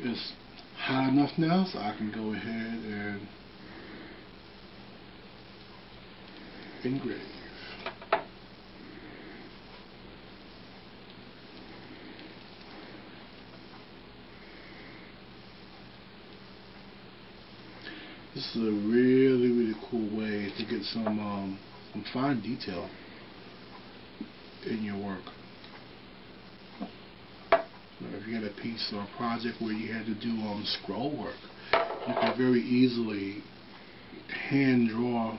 is high enough now, so I can go ahead and engrave. This is a really cool way to get some fine detail in your work. If you had a piece or a project where you had to do scroll work, you could very easily hand draw,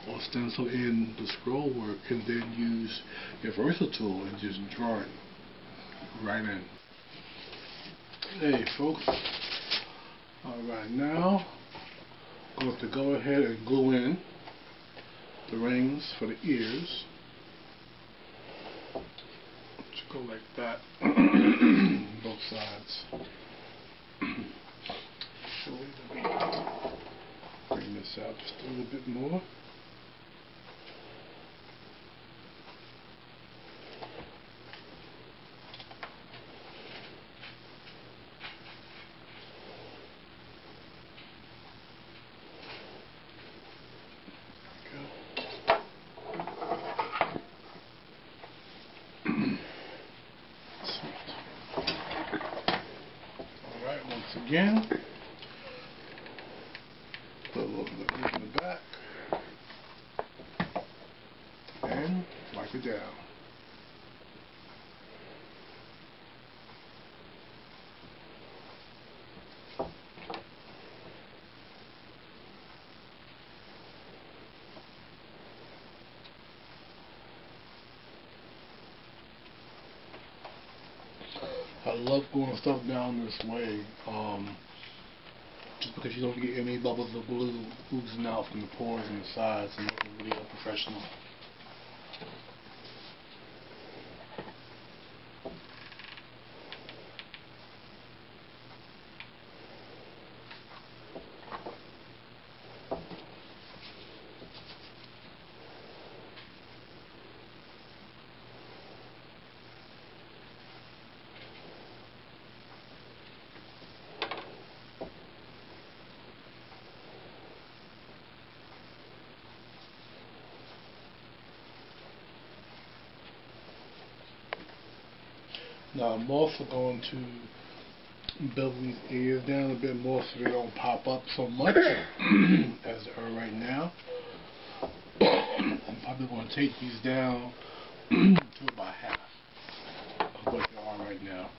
or stencil in the scroll work, and then use your Versa tool and just draw it right in. Hey folks, alright, now I'm going to go ahead and glue in the rings for the ears. Just go like that, both sides. Bring this out just a little bit more. Once again, put a little bit of glue in the back and wipe it down. I love going stuff down this way, just because you don't get any bubbles of glue oozing out from the pores and the sides and looking really unprofessional. Now I'm also going to build these ears down a bit more so they don't pop up so much as they are right now. I'm probably going to take these down to about half of what they are right now.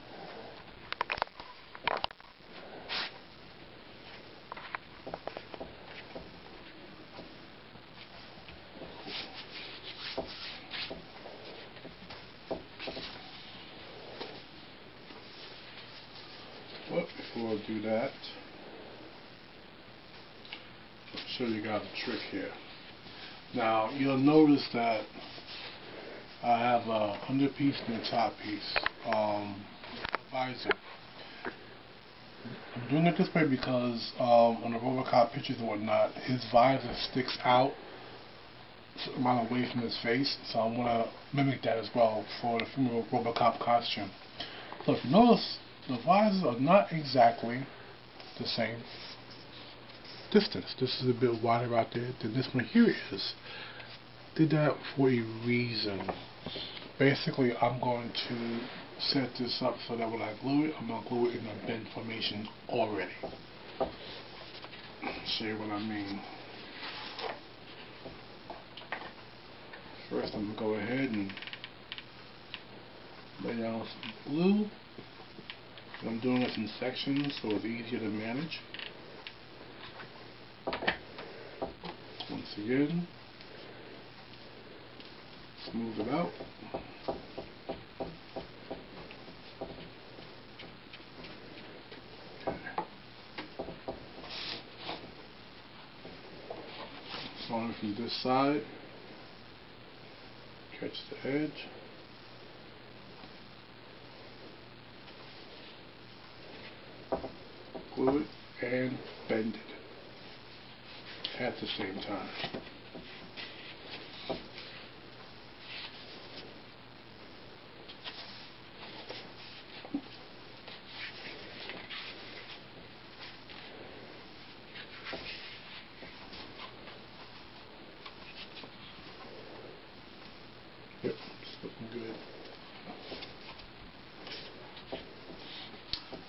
But before I do that, I'll show you guys a trick here. Now you'll notice that I have a underpiece and a top piece, visor. I'm doing it this way because on the Robocop pictures and whatnot, his visor sticks out a certain amount away from his face, so I want to mimic that as well for the female Robocop costume. So if you notice, the visors are not exactly the same distance. This is a bit wider out there than this one here is. Did that for a reason. Basically, I'm going to set this up so that when I glue it, I'm going to glue it in a bend formation already. Show you what I mean. First, I'm going to go ahead and lay down some glue. I'm doing this in sections so it's easier to manage. Once again, smooth it out. Starting from this side, catch the edge. Glue it and bend it at the same time. good.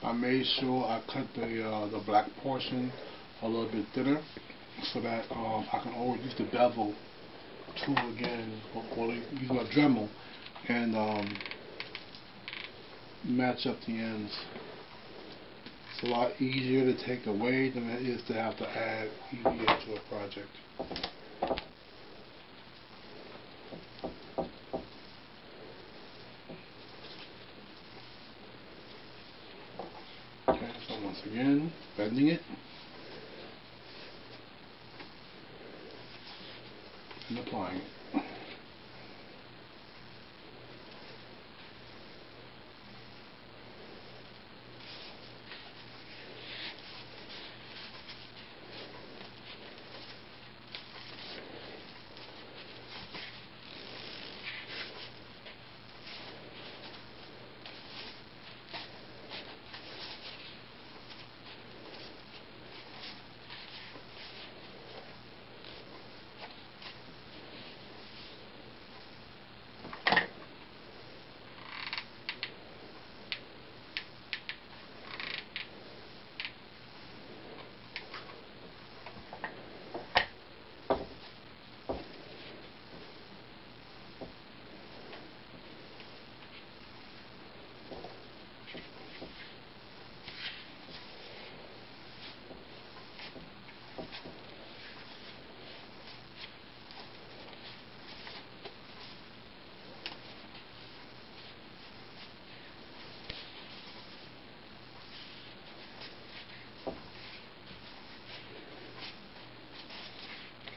I made sure I cut the black portion a little bit thinner so that I can always use the bevel tool again, or use my Dremel and match up the ends. It's a lot easier to take away than it is to have to add EVA to a project. Okay, so once again, bending it and applying it.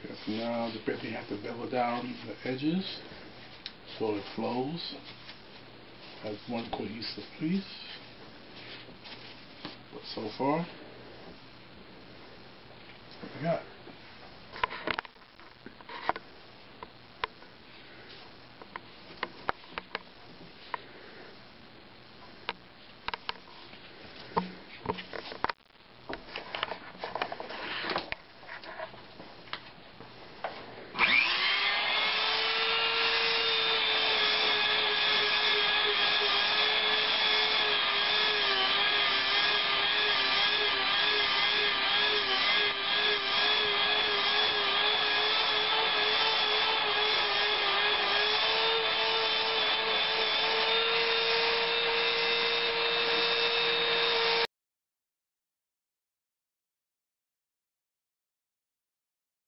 Okay, so now the bit you have to bevel down the edges so it flows as one cohesive piece. But so far, that's what we got.